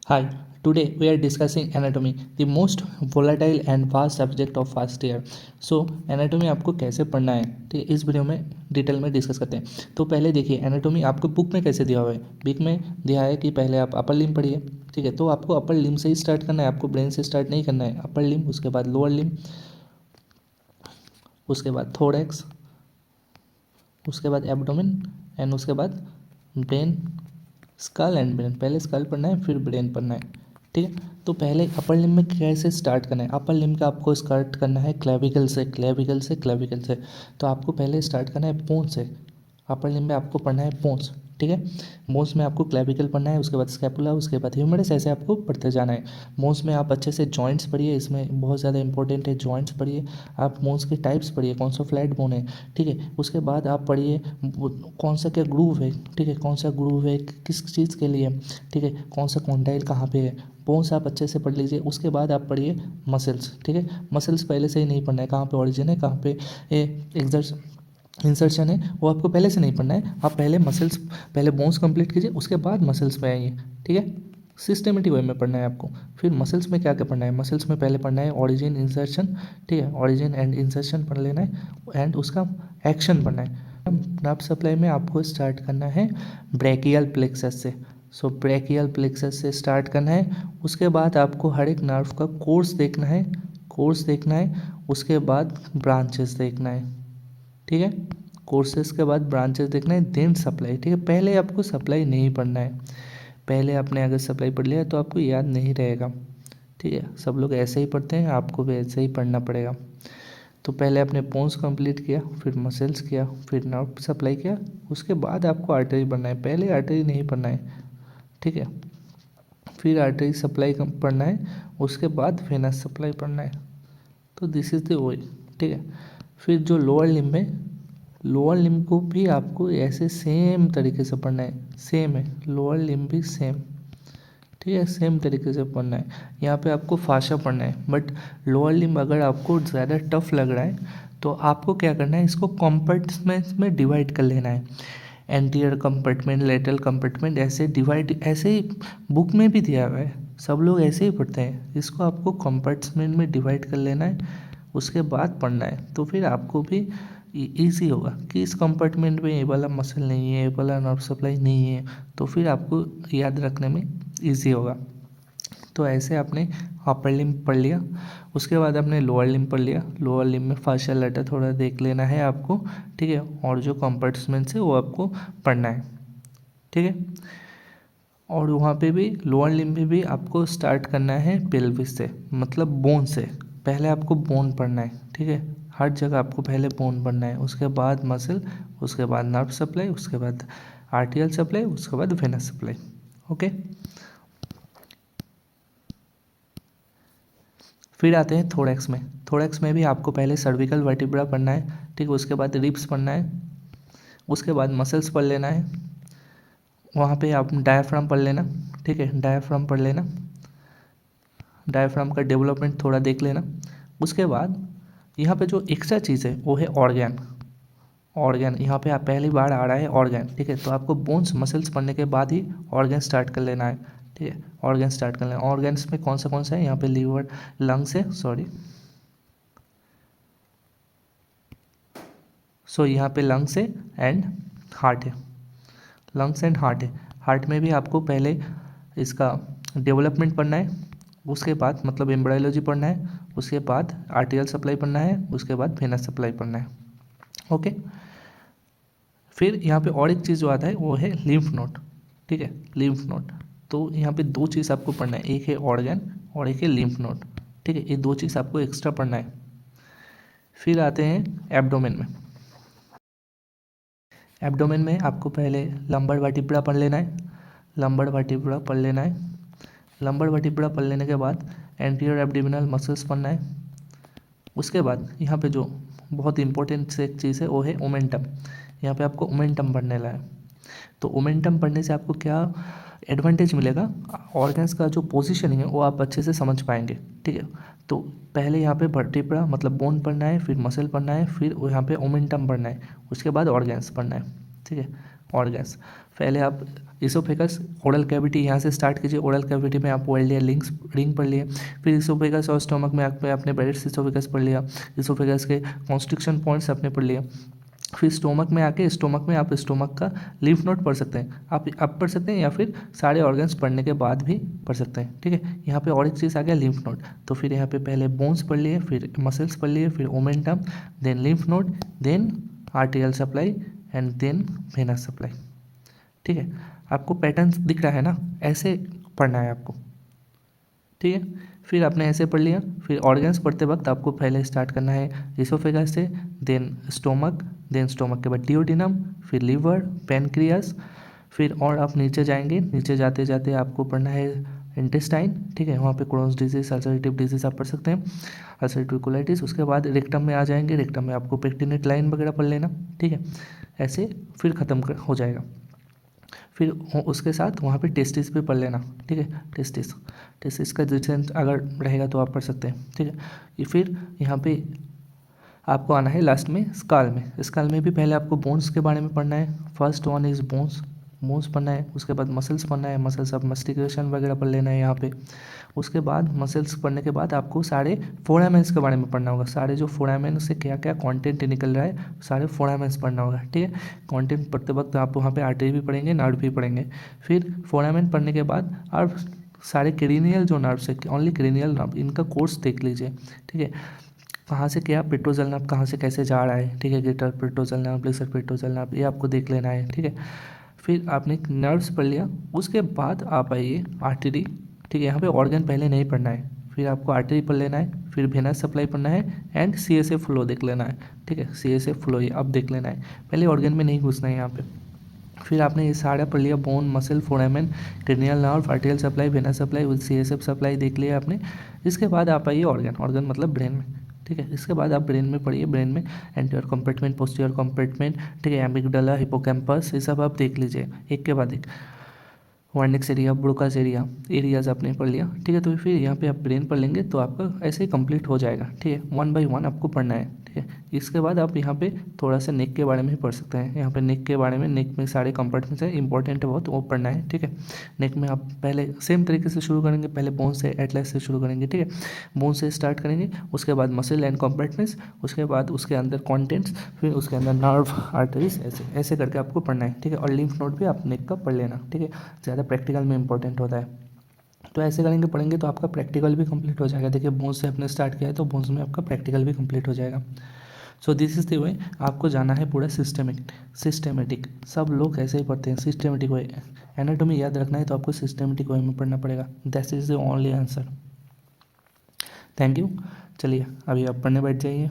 Hi, today we are discussing anatomy, the most volatile and vast subject of first year. So anatomy आपको कैसे पढ़ना है, ठीक है, इस वीडियो में डिटेल में डिस्कस करते हैं। तो पहले देखिए एनाटॉमी आपको बुक में कैसे दिया हुआ है। बुक में दिया है कि पहले आप अपर लिम्ब पढ़िए, ठीक है। तो आपको अपर लिम्ब से ही स्टार्ट करना है, आपको ब्रेन से स्टार्ट नहीं करना है। अपर लिम्ब, उसके बाद लोअर लिम्ब, उसके बाद थोरैक्स, उसके बाद एब्डोमेन एंड उसके बाद ब्रेन, स्कल एंड ब्रेन। पहले स्कल पढ़ना है फिर ब्रेन पढ़ना है, ठीक है। तो पहले अपर लिम्ब में कैसे स्टार्ट करना है। अपर लिम्ब का आपको स्टार्ट करना है क्लेविकल से, क्लेविकल से, क्लेविकल से। तो आपको पहले स्टार्ट करना है पोंस से। अपर लिम्ब में आपको पढ़ना है पोंस, ठीक है। बोन्स में आपको क्लेविकल पढ़ना है, उसके बाद स्कैपुला, उसके बाद ह्यूमरस, ऐसे आपको पढ़ते जाना है। बोन्स में आप अच्छे से जॉइंट्स पढ़िए, इसमें बहुत ज़्यादा इंपॉर्टेंट है जॉइंट्स पढ़िए। आप बोन्स के टाइप्स पढ़िए, कौन सा फ्लैट बोन है, ठीक है। उसके बाद आप पढ़िए कौन सा क्या ग्रूव है, ठीक है, कौन सा ग्रूव है किस चीज़ के लिए, ठीक है, कौन सा कॉन्डाइल कहाँ पे है। बोन्स आप अच्छे से पढ़ लीजिए। उसके बाद आप पढ़िए मसल्स, ठीक है। मसल्स पहले से ही नहीं पढ़ना है, कहाँ पे ऑरिजिन है, कहाँ पे एग्जर्स इंसर्शन है, वो आपको पहले से नहीं पढ़ना है। आप पहले मसल्स, पहले बोन्स कंप्लीट कीजिए, उसके बाद मसल्स पे आइए, ठीक है। सिस्टमेटिक वे में पढ़ना है आपको। फिर मसल्स में क्या क्या पढ़ना है। मसल्स में पहले पढ़ना है ऑरिजिन, इंसर्शन, ठीक है, ऑरिजिन एंड इंसर्शन पढ़ लेना है एंड उसका एक्शन पढ़ना है। नर्व सप्लाई में आपको स्टार्ट करना है ब्रैकियल प्लेक्सस से। सो ब्रैकियल प्लेक्सस से स्टार्ट करना है। उसके बाद आपको हर एक नर्व का कोर्स देखना है, कोर्स देखना है। उसके बाद ब्रांचेस देखना है, ठीक है। कोर्सेज के बाद ब्रांचेस देखना है, देन सप्लाई, ठीक है। पहले आपको सप्लाई नहीं पढ़ना है। पहले आपने अगर सप्लाई पढ़ लिया तो आपको याद नहीं रहेगा, ठीक है। सब लोग ऐसे ही पढ़ते हैं, आपको भी ऐसे ही पढ़ना पड़ेगा। तो पहले आपने पोन्स कंप्लीट किया, फिर मसल्स किया, फिर नर्व सप्लाई किया, उसके बाद आपको आर्टरी पढ़ना है। पहले आर्टरी नहीं पढ़ना है, ठीक है। फिर आर्टरी सप्लाई पढ़ना है, उसके बाद वेनस सप्लाई पढ़ना है। तो दिस इज़ द वे, ठीक है। फिर जो लोअर लिम्ब है, लोअर लिम्ब को भी आपको ऐसे सेम तरीके से पढ़ना है, सेम है। लोअर लिम्ब भी सेम, ठीक है, सेम तरीके से पढ़ना है। यहाँ पे आपको फाशा पढ़ना है, बट लोअर लिम्ब अगर आपको ज़्यादा टफ लग रहा है तो आपको क्या करना है, इसको कंपार्टमेंट्स में डिवाइड कर लेना है। एंटीरियर कंपार्टमेंट, लेटरल कंपार्टमेंट, ऐसे डिवाइड, ऐसे ही बुक में भी दिया हुआ है, सब लोग ऐसे ही पढ़ते हैं। इसको आपको कंपार्टमेंट में डिवाइड कर लेना है, उसके बाद पढ़ना है। तो फिर आपको भी ईजी होगा कि इस कंपार्टमेंट में ये वाला मसल नहीं है, ये वाला नर्व सप्लाई नहीं है, तो फिर आपको याद रखने में ईजी होगा। तो ऐसे आपने अपर लिम्ब पढ़ लिया, उसके बाद आपने लोअर लिम्ब पढ़ लिया। लोअर लिम्ब में फाशियल लेटर थोड़ा देख लेना है आपको, ठीक है, और जो कंपार्टमेंट्स है वो आपको पढ़ना है, ठीक है। और वहाँ पे भी लोअर लिम्ब में भी आपको स्टार्ट करना है पेल्विस से, मतलब बोन से। पहले आपको बोन पढ़ना है, ठीक है। हर जगह आपको पहले बोन पढ़ना है, उसके बाद मसल, उसके बाद नर्व सप्लाई, उसके बाद आर्टियल सप्लाई, उसके बाद वेनस सप्लाई, ओके। फिर आते हैं थोरैक्स में। थोरैक्स में भी आपको पहले सर्विकल वर्टिब्रा पढ़ना है, ठीक है, उसके बाद रिब्स पढ़ना है, उसके बाद मसल्स पढ़ लेना है। वहाँ पे आप डायाफ्राम पढ़ लेना, ठीक है, डायाफ्राम पढ़ लेना, डायाफ्राम का डेवलपमेंट थोड़ा देख लेना। उसके बाद यहाँ पे जो एक्स्ट्रा चीज़ है वो है ऑर्गन। ऑर्गन यहाँ पे आप पहली बार आ रहा है ऑर्गन, ठीक है। तो आपको बोन्स मसल्स पढ़ने के बाद ही ऑर्गन स्टार्ट कर लेना है, ठीक है। ऑर्गन स्टार्ट कर लेना। ऑर्गन्स में कौन सा है, यहाँ पे लीवर, लंग्स है, सॉरी, सो यहाँ पे लंग्स है एंड हार्ट है, लंग्स एंड हार्ट है। हार्ट में भी आपको पहले इसका डेवलपमेंट पढ़ना है, उसके बाद मतलब एम्ब्रायोलॉजी पढ़ना है, उसके बाद आर्टियल सप्लाई पढ़ना है, उसके बाद वेनस सप्लाई पढ़ना है, ओके। फिर यहाँ पे और एक चीज़ जो आता है वो है लिम्फ नोड, ठीक है, लिम्फ नोड। तो यहाँ पे दो चीज़ आपको पढ़ना है, एक है ऑर्गन और एक है लिम्फ नोड, ठीक है। ये दो चीज़ आपको एक्स्ट्रा पढ़ना है। फिर आते हैं एब्डोमेन में। एब्डोमेन में आपको पहले लंबर वर्टिब्रा पढ़ लेना है, लंबर वर्टिब्रा पढ़ लेना है। लंबर वर्टिब्रा पढ़ लेने के बाद एंटीरियर एब्डोमिनल मसल्स पढ़ना है। उसके बाद यहाँ पे जो बहुत इंपॉर्टेंट से एक चीज़ है वो है ओमेंटम। यहाँ पे आपको ओमेंटम पढ़ने ला है। तो ओमेंटम पढ़ने से आपको क्या एडवांटेज मिलेगा, ऑर्गन्स का जो पोजीशनिंग है वो आप अच्छे से समझ पाएंगे, ठीक है। तो पहले यहाँ पे वर्टिब्रा मतलब बोन पढ़ना है, फिर मसल पढ़ना है, फिर यहाँ पे ओमेंटम पढ़ना है, उसके बाद ऑर्गन्स पढ़ना है, ठीक है। ऑर्गन्स। पहले आप इसोफेगस ओरल कैविटी यहाँ से स्टार्ट कीजिए। ओरल कैविटी में आप वर्ल्डियर लिंक्स रिंग पढ़ लिए, फिर इसोफेगस और स्टोमक में आपने बैरेट्स इसोफेगस पढ़ लिया, इसोफेगस के कॉन्स्ट्रिक्शन पॉइंट्स आपने पढ़ लिया। फिर स्टोमक में आके स्टोमक में आप स्टोमक का लिम्फ नोड पढ़ सकते हैं, आप अब पढ़ सकते हैं या फिर सारे ऑर्गन्स पढ़ने के बाद भी पढ़ सकते हैं। ठीक है, यहाँ पे और एक चीज़ आ गया लिम्फ नोड। तो फिर यहाँ पे पहले बोन्स पढ़ लिए, फिर मसल्स पढ़ लिए, फिर omentum, then lymph node, then arterial supply and then venous supply. ठीक है, आपको पैटर्न दिख रहा है ना, ऐसे पढ़ना है आपको। ठीक है, फिर आपने ऐसे पढ़ लिया। फिर ऑर्गन्स पढ़ते वक्त आपको पहले स्टार्ट करना है इसोफेगस से, देन स्टोमक, देन स्टोमक के बाद डिओडिनम, फिर लीवर, पैनक्रियास, फिर और आप नीचे जाएंगे। नीचे जाते जाते आपको पढ़ना है इंटेस्टाइन। ठीक है, वहाँ पे क्रोन्स डिजीज, अल्सरेटिव डिजीज आप पढ़ सकते हैं, अल्सरेटिव कोलाइटिस। उसके बाद रेक्टम में आ जाएंगे, रेक्टम में आपको पेक्टिनेट लाइन वगैरह पढ़ लेना। ठीक है, ऐसे फिर ख़त्म हो जाएगा। फिर उसके साथ वहाँ पे टेस्टिस भी पढ़ लेना। ठीक है, टेस्टिस का डिस्टेंस अगर रहेगा तो आप पढ़ सकते हैं। ठीक है, ये फिर यहाँ पे आपको आना है लास्ट में स्काल में। स्काल में भी पहले आपको बोन्स के बारे में पढ़ना है। फर्स्ट वन इज़ बोन्स पढ़ना है। उसके बाद मसल्स पढ़ना है, मसल्स ऑफ मस्टिकुलेशन वगैरह पढ़ लेना है यहाँ पे। उसके बाद मसल्स पढ़ने के बाद आपको सारे फोरामेंस के बारे में पढ़ना होगा। सारे जो फोरामेन से क्या क्या कंटेंट निकल रहा है, सारे फोरामेंस पढ़ना होगा। ठीक है, कंटेंट पढ़ते वक्त आप वहाँ पे आर्टरी भी पढ़ेंगे, नर्व भी पढ़ेंगे। फिर फोरामेन पढ़ने के बाद आप सारे क्रेनियल जो नर्व्स है, ओनली क्रेनियल नर्व, इनका कोर्स देख लीजिए। ठीक है, कहाँ से क्या पेट्रोजल नर्व कहाँ से कैसे जा रहा है। ठीक है, greater petrosal nerve, lesser petrosal nerve, ये आपको देख लेना है। ठीक है, फिर आपने नर्व्स पढ़ लिया। उसके बाद आप आइए आर्टरी। ठीक है, यहाँ पे ऑर्गन पहले नहीं पढ़ना है, फिर आपको आर्टरी पढ़ लेना है, फिर वेनस सप्लाई पढ़ना है एंड CSF फ्लो देख लेना है। ठीक है, CSF फ्लो ये अब देख लेना है, पहले ऑर्गन में नहीं घुसना है यहाँ पे। फिर आपने ये सारा पढ़ लिया, bone, muscle, foramen, cranial nerve, arterial supply, venous supply with CSF supply देख लिया आपने। इसके बाद आप आइए ऑर्गन मतलब ब्रेन में। ठीक है, इसके बाद आप ब्रेन में पढ़िए। ब्रेन में एंटीरियर कंपार्टमेंट, पोस्टीरियर कंपार्टमेंट, ठीक है, एमिगडाला, हिपोकैम्पस, ये सब आप देख लीजिए एक के बाद एक। वर्निक्स एरिया, ब्रोकास एरियाज आपने पढ़ लिया। ठीक है, तो फिर यहाँ पे आप ब्रेन पढ़ लेंगे तो आपका ऐसे ही कंप्लीट हो जाएगा। ठीक है, 1 बाय 1 आपको पढ़ना है। ठीक है, इसके बाद आप यहाँ पे थोड़ा सा नेक के बारे में भी पढ़ सकते हैं। यहाँ पे नेक के बारे में, नेक में सारे कंपार्टमेंट्स हैं, इंपॉर्टेंट है बहुत, वो पढ़ना है। ठीक है, नेक में आप पहले सेम तरीके से शुरू करेंगे, पहले बोन से, एटलस से शुरू करेंगे। ठीक है, बोन से स्टार्ट करेंगे, उसके बाद मसल एंड कंपार्टमेंट्स, उसके बाद उसके अंदर कॉन्टेंट्स, फिर उसके अंदर नर्व, आर्टरीज, ऐसे ऐसे करके आपको पढ़ना है। ठीक है, और लिम्फ नोड भी आप नेक का पढ़ लेना। ठीक है, ज़्यादा प्रैक्टिकल में इंपॉर्टेंट होता है, तो ऐसे करेंगे पढ़ेंगे तो आपका प्रैक्टिकल भी कंप्लीट हो जाएगा। देखिए, बोन्स से आपने स्टार्ट किया है तो बोन्स में आपका प्रैक्टिकल भी कंप्लीट हो जाएगा। So this is the way, आपको जाना है पूरा सिस्टेमेटिक। सब लोग ऐसे ही पढ़ते हैं, सिस्टेमेटिक वे। एनाटॉमी याद रखना है तो आपको सिस्टेमेटिक वे में पढ़ना पड़ेगा। That is the only answer. Thank you. चलिए अभी आप पढ़ने बैठ जाइए।